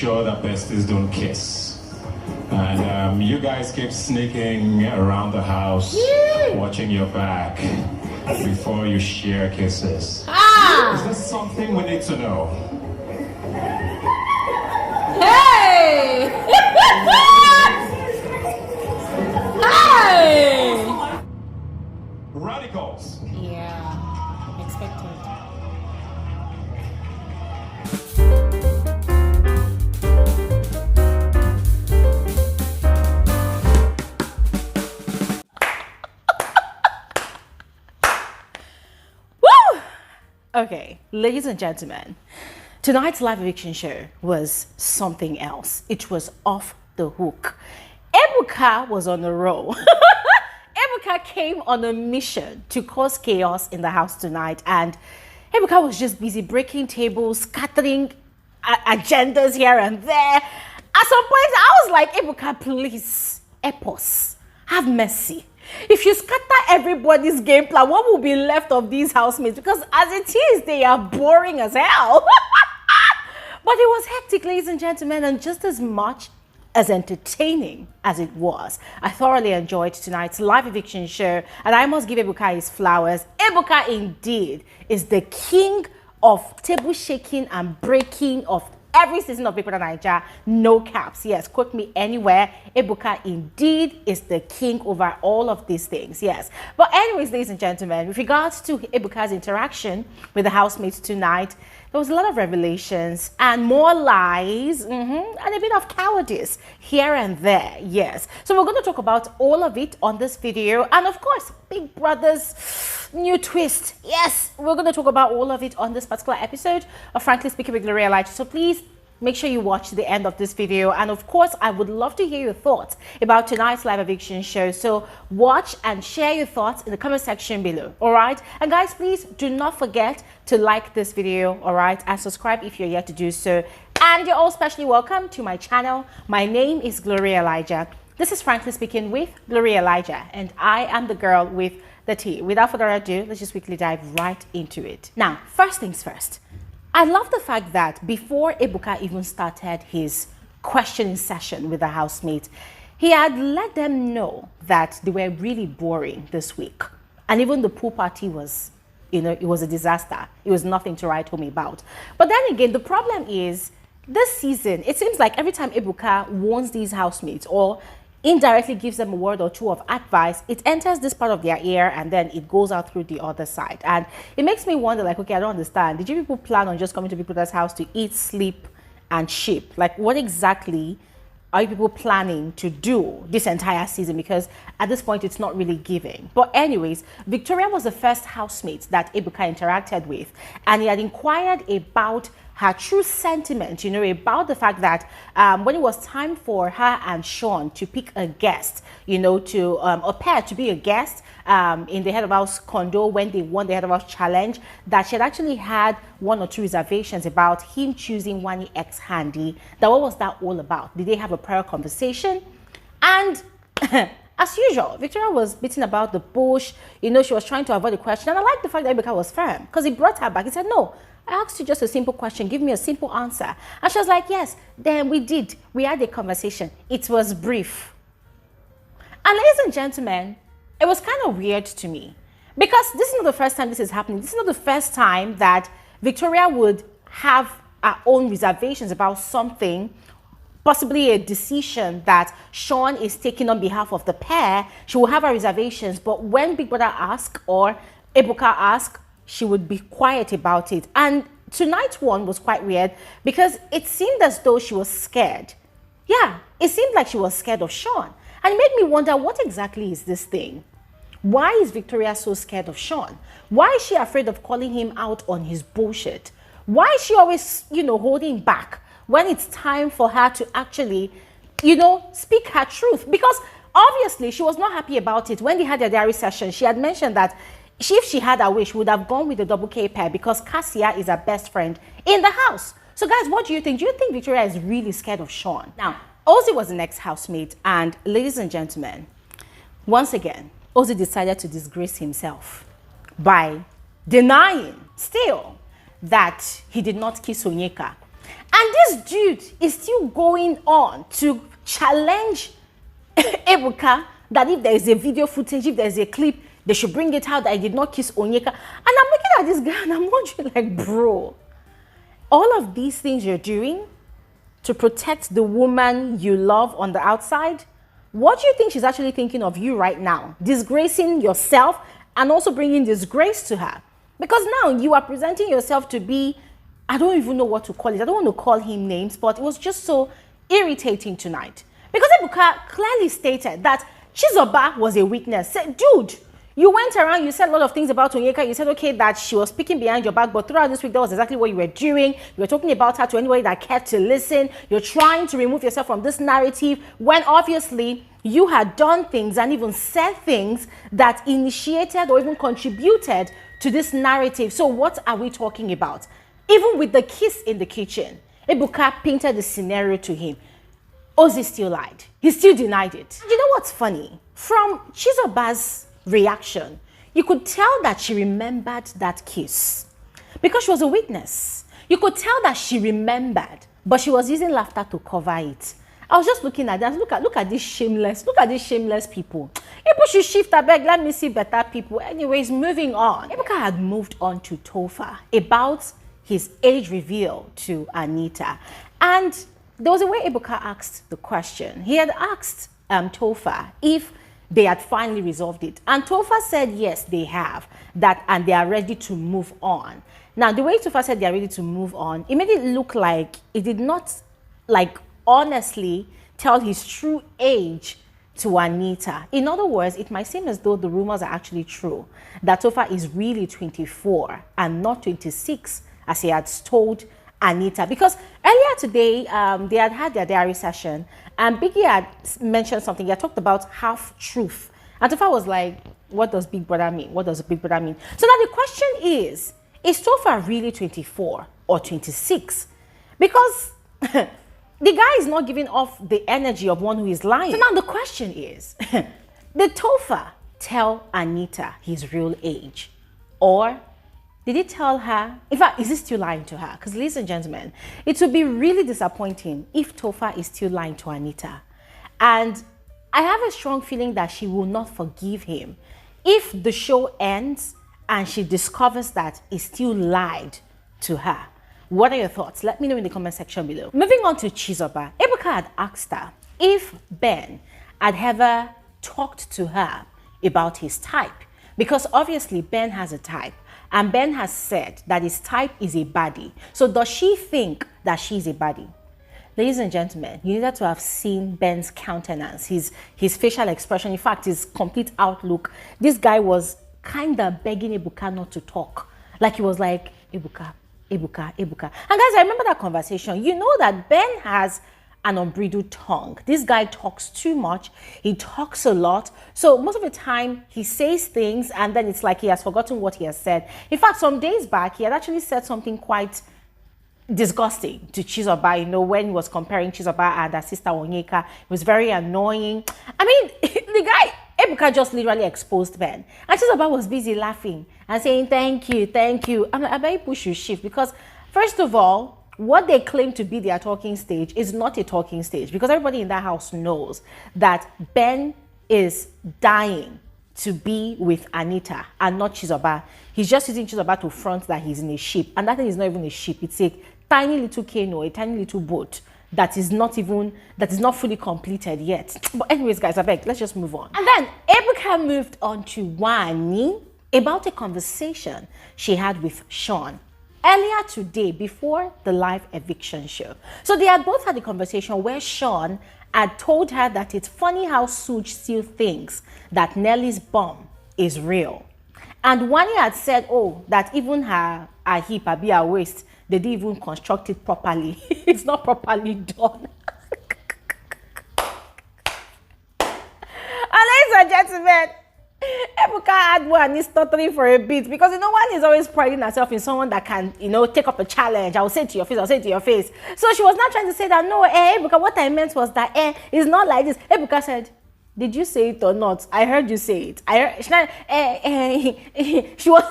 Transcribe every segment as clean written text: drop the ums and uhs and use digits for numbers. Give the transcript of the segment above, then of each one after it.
sure that besties don't kiss. And you guys keep sneaking around the house, watching your back before you share kisses. Is there something we need to know? Hey! Hey! Radicals. Yeah, expected. Woo! Okay, ladies and gentlemen, tonight's live eviction show was something else. It was off the hook. Ebuka was on a roll. Ebuka came on a mission to cause chaos in the house tonight, and Ebuka was just busy breaking tables, scattering agendas here and there. At some point, I was like, Ebuka, please, Epos, have mercy. If you scatter everybody's game plan, what will be left of these housemates? Because as it is, they are boring as hell. But it was hectic, ladies and gentlemen, and just as much as entertaining as it was, I thoroughly enjoyed tonight's live eviction show, and I must give Ebuka his flowers. Ebuka indeed is the king of table shaking and breaking of every season of Big Brother Naija. No caps. Yes, quote me anywhere. Ebuka indeed is the king over all of these things. Yes. But anyways, ladies and gentlemen, with regards to Ebuka's interaction with the housemates tonight, there was a lot of revelations and more lies and a bit of cowardice here and there. Yes. So we're going to talk about all of it on this video. And of course, Big Brother's new twist. Yes, we're going to talk about all of it on this particular episode of Frankly Speaking with Gloria Elijah. So please make sure you watch the end of this video. And of course, I would love to hear your thoughts about tonight's live eviction show. So watch and share your thoughts in the comment section below. All right. And guys, please do not forget to like this video. All right. And subscribe if you're yet to do so. And you're all specially welcome to my channel. My name is Gloria Elijah. This is Frankly Speaking with Gloria Elijah. And I am the girl with the tea. Without further ado, let's just quickly dive right into it. Now, first things first. I love the fact that before Ebuka even started his questioning session with the housemate, he had let them know that they were really boring this week. And even the pool party was, it was a disaster. It was nothing to write home about. But then again, the problem is this season, it seems like every time Ebuka warns these housemates or indirectly gives them a word or two of advice, it enters this part of their ear and then it goes out through the other side. And it makes me wonder, like, okay, I don't understand. Did you people plan on just coming to people's house to eat, sleep, and ship? Like, what exactly are you people planning to do this entire season? Because at this point, it's not really giving. But anyways, Victoria was the first housemate that Ebuka interacted with, and he had inquired about her true sentiment, about the fact that when it was time for her and Sean to pick a guest, to a pair to be a guest in the Head of House condo when they won the Head of House challenge, that she had actually had one or two reservations about him choosing Wani X Handy. That what was that all about? Did they have a prior conversation? And as usual, Victoria was beating about the bush. She was trying to avoid the question. And I like the fact that Ebuka was firm because he brought her back. He said, no, I asked you just a simple question. Give me a simple answer. And she was like, yes, then we did. We had a conversation. It was brief. And ladies and gentlemen, it was kind of weird to me because this is not the first time this is happening. This is not the first time that Victoria would have her own reservations about something, possibly a decision that Sean is taking on behalf of the pair. She will have her reservations, but when Big Brother asks or Ebuka asks, she would be quiet about it. And tonight's one was quite weird because it seemed as though she was scared. Yeah, it seemed like she was scared of Sean. And it made me wonder, what exactly is this thing? Why is Victoria so scared of Sean? Why is she afraid of calling him out on his bullshit? Why is she always, holding back when it's time for her to actually, speak her truth? Because obviously she was not happy about it. When they had their diary session, she had mentioned that if she had a wish, would have gone with the double K pair because Cassia is her best friend in the house. So guys, what do you think? Do you think Victoria is really scared of Sean? Now, Ozzy was the next housemate, and ladies and gentlemen, once again, Ozzy decided to disgrace himself by denying still that he did not kiss Onyeka. And this dude is still going on to challenge Ebuka that if there is a video footage, if there is a clip, they should bring it out that I did not kiss Onyeka. And I'm looking at this guy and I'm wondering, like, bro, all of these things you're doing to protect the woman you love on the outside, what do you think she's actually thinking of you right now? Disgracing yourself and also bringing disgrace to her. Because now you are presenting yourself to be, I don't even know what to call it. I don't want to call him names, but it was just so irritating tonight. Because Ebuka clearly stated that Chizoba was a weakness. Said, dude, you went around, you said a lot of things about Onyeka. You said, okay, that she was speaking behind your back, but throughout this week, that was exactly what you were doing. You were talking about her to anybody that cared to listen. You're trying to remove yourself from this narrative when obviously you had done things and even said things that initiated or even contributed to this narrative. So what are we talking about? Even with the kiss in the kitchen, Ebuka painted the scenario to him. Ozzy still lied. He still denied it. You know what's funny? From Chizoba's reaction, you could tell that she remembered that kiss because she was a witness. You could tell that she remembered, but she was using laughter to cover it. I was just looking at that. Look at these shameless people. People should shift a bag. Let me see better people. Anyways, moving on. Ebuka had moved on to Tofa about his age reveal to Anita. And there was a way Ebuka asked the question. He had asked Tofa if they had finally resolved it. And Tofa said, yes, they have. And they are ready to move on. Now, the way Tofa said they are ready to move on, it made it look like it did not, like, honestly tell his true age to Anita. In other words, it might seem as though the rumors are actually true, that Tofa is really 24 and not 26, as he had told Anita. Because earlier today, they had their diary session, and Biggie had mentioned something. He had talked about half-truth. And Tofa was like, what does Big Brother mean? What does Big Brother mean? So now the question is Tofa really 24 or 26? Because the guy is not giving off the energy of one who is lying. So now the question is, did Tofa tell Anita his real age? Or did he tell her? In fact, is he still lying to her? Because, ladies and gentlemen, it would be really disappointing if Tofa is still lying to Anita. And I have a strong feeling that she will not forgive him if the show ends and she discovers that he still lied to her. What are your thoughts? Let me know in the comment section below. Moving on to Chizoba, Ebuka had asked her if Ben had ever talked to her about his type. Because obviously Ben has a type. And Ben has said that his type is a baddie. So does she think that she's a baddie? Ladies and gentlemen, you needed to have seen Ben's countenance, his facial expression, in fact, his complete outlook. This guy was kind of begging Ebuka not to talk. Like he was like, Ebuka, Ebuka, Ebuka. And guys, I remember that conversation. You know that Ben has an unbridled tongue. This guy talks too much. He talks a lot. So most of the time he says things and then it's like he has forgotten what he has said. In fact, some days back, he had actually said something quite disgusting to Chizoba, you know, when he was comparing Chizoba and her sister Onyeka. It was very annoying. I mean, the guy, Ebuka just literally exposed Ben. And Chizoba was busy laughing and saying, thank you, thank you. I'm like, I bet you push your shift because, first of all, what they claim to be their talking stage is not a talking stage, because everybody in that house knows that Ben is dying to be with Anita and not Chizoba. He's just using Chizoba to front that he's in a ship, and that thing is not even a ship. It's a tiny little canoe, a tiny little boat that is not fully completed yet. But anyways, guys, I beg, let's just move on. And then Ebuka moved on to Wani about a conversation she had with Sean earlier today before the live eviction show. So they had both had a conversation where Sean had told her that it's funny how Suj still thinks that Nelly's bomb is real. And Wani had said, oh, that even her hip, her waist, they didn't even construct it properly. It's not properly done. And ladies and gentlemen, Ebuka had Wani stuttering for a bit because, you know, Wani is always priding herself in someone that can, you know, take up a challenge. I will say it to your face, I'll say it to your face. So she was not trying to say that, no, Ebuka, what I meant was that, it's not like this. Ebuka said, did you say it or not? I heard you say it. I heard, she was,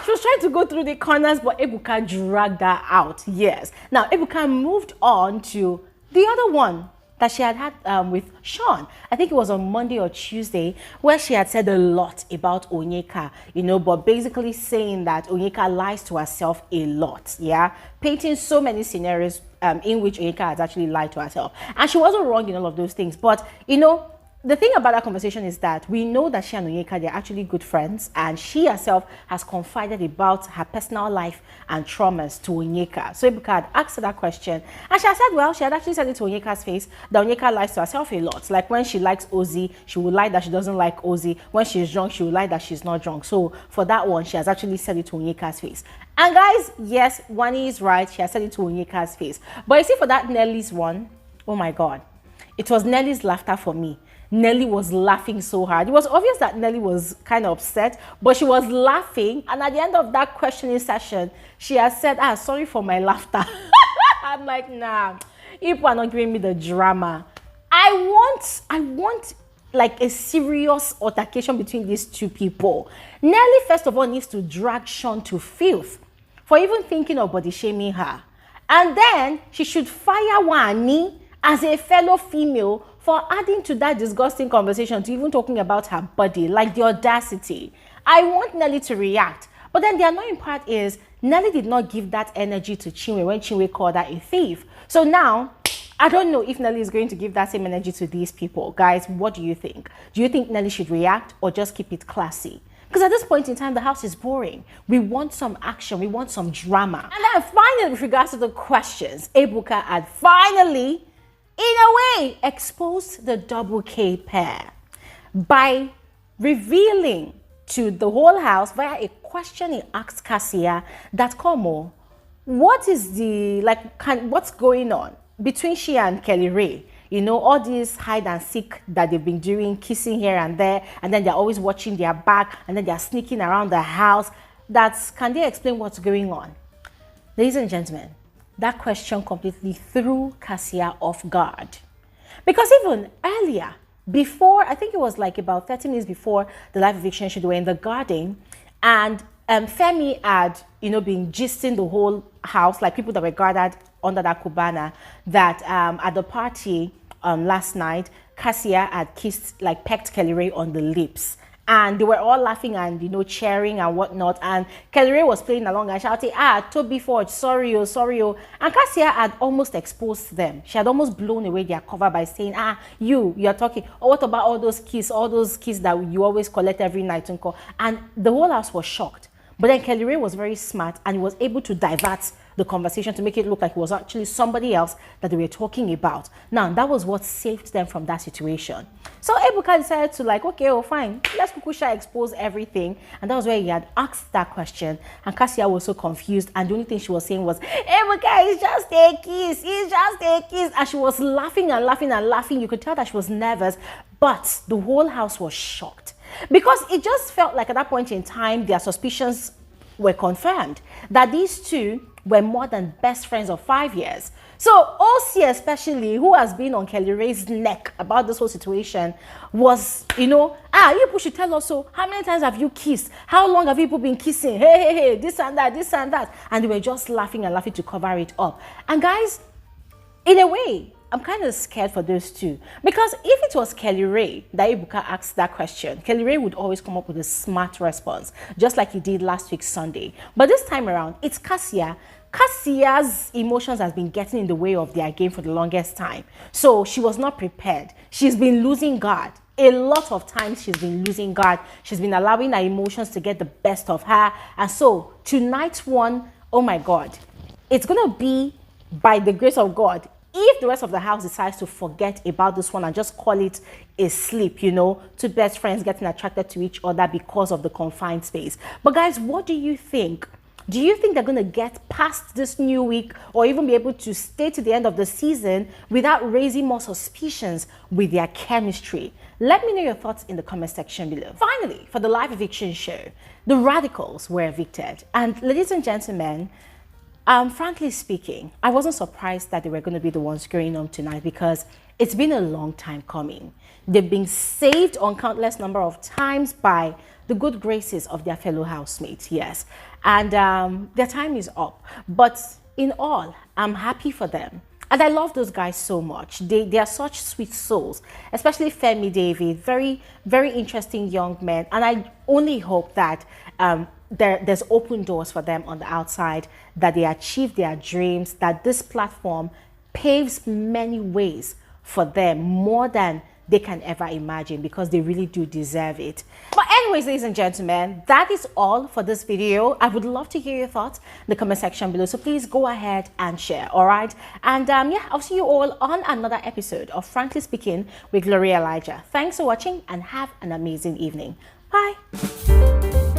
She was trying to go through the corners, but Ebuka dragged her out. Yes. Now, Ebuka moved on to the other one that she had with Sean. I think it was on Monday or Tuesday, where she had said a lot about Onyeka, but basically saying that Onyeka lies to herself a lot, yeah? Painting so many scenarios in which Onyeka has actually lied to herself. And she wasn't wrong in all of those things, but, the thing about that conversation is that we know that she and Onyeka, they're actually good friends, and she herself has confided about her personal life and traumas to Onyeka. So Ebuka had asked her that question, and she had said, well, she had actually said it to Onyeka's face, that Onyeka lies to herself a lot. Like when she likes Ozzy, she would lie that she doesn't like Ozzy. When she's drunk, she would lie that she's not drunk. So for that one, she has actually said it to Onyeka's face. And guys, yes, Wani is right. She has said it to Onyeka's face. But you see, for that Nelly's one, oh my God, it was Nelly's laughter for me. Nelly was laughing so hard. It was obvious that Nelly was kind of upset, but she was laughing. And at the end of that questioning session, she has said, sorry for my laughter. I'm like, nah, people are not giving me the drama. I want like a serious altercation between these two people. Nelly, first of all, needs to drag Sean to filth for even thinking of body shaming her. And then she should fire Wani as a fellow female for adding to that disgusting conversation, to even talking about her body, like the audacity. I want Nelly to react. But then the annoying part is, Nelly did not give that energy to Chinwe when Chinwe called her a thief. So now, I don't know if Nelly is going to give that same energy to these people. Guys, what do you think? Do you think Nelly should react or just keep it classy? Because at this point in time, the house is boring. We want some action. We want some drama. And then finally, with regards to the questions, Ebuka had finally, in a way, exposed the double K pair by revealing to the whole house via a question he asked Cassia that, Como, what is what's going on between she and Kelly Ray? All these hide and seek that they've been doing, kissing here and there, and then they're always watching their back, and then they're sneaking around the house. Can they explain what's going on? Ladies and gentlemen, that question completely threw Cassia off guard. Because even earlier, before, I think it was like about 30 minutes before the live eviction show, they were in the garden, and Femi had, been gisting the whole house, like people that were gathered under that kubana, that at the party last night, Cassia had pecked Kelly Ray on the lips. And they were all laughing and, cheering and whatnot. And Kelly Ray was playing along and shouting, Toby Forge, sorry, oh, sorry, oh. And Cassia had almost exposed them. She had almost blown away their cover by saying, you're talking. Oh, what about all those keys that you always collect every night? And the whole house was shocked. But then Kelly Ray was very smart and he was able to divert the conversation to make it look like it was actually somebody else that they were talking about. Now, that was what saved them from that situation. So Ebuka decided to okay, fine, let's Kukusha expose everything. And that was where he had asked that question. And Cassia was so confused. And the only thing she was saying was, Ebuka, it's just a kiss. It's just a kiss. And she was laughing and laughing and laughing. You could tell that she was nervous. But the whole house was shocked. Because it just felt like at that point in time, their suspicions were confirmed that these two were more than best friends of 5 years. So OC especially, who has been on Kelly Ray's neck about this whole situation, was, you people should tell us, so how many times have you kissed? How long have people been kissing? Hey, this and that, this and that. And they were just laughing and laughing to cover it up. And guys, in a way, I'm kind of scared for those two. Because if it was Kelly Ray that Ebuka asked that question, Kelly Ray would always come up with a smart response, just like he did last week Sunday. But this time around, it's Cassia. Cassia's emotions has been getting in the way of their game for the longest time. So she was not prepared. She's been losing guard. A lot of times she's been losing guard. She's been allowing her emotions to get the best of her. And so tonight's one, oh my God, it's going to be by the grace of God. If the rest of the house decides to forget about this one and just call it a sleep, two best friends getting attracted to each other because of the confined space. But guys, what do you think? Do you think they're going to get past this new week or even be able to stay to the end of the season without raising more suspicions with their chemistry? Let me know your thoughts in the comment section below. Finally, for the live eviction show, the Radicals were evicted. And ladies and gentlemen, Frankly speaking, I wasn't surprised that they were going to be the ones going on tonight because it's been a long time coming. They've been saved on countless number of times by the good graces of their fellow housemates, yes. And their time is up. But in all, I'm happy for them. And I love those guys so much. They are such sweet souls, especially Femi David, very, very interesting young men. And I only hope that there's open doors for them on the outside, that they achieve their dreams, that this platform paves many ways for them, more than they can ever imagine, because they really do deserve it. But anyways, ladies and gentlemen, that is all for this video. I would love to hear your thoughts in the comment section below, so please go ahead and share. All right, and yeah, I'll see you all on another episode of Frankly Speaking with Gloria Elijah. Thanks for watching and have an amazing evening. Bye.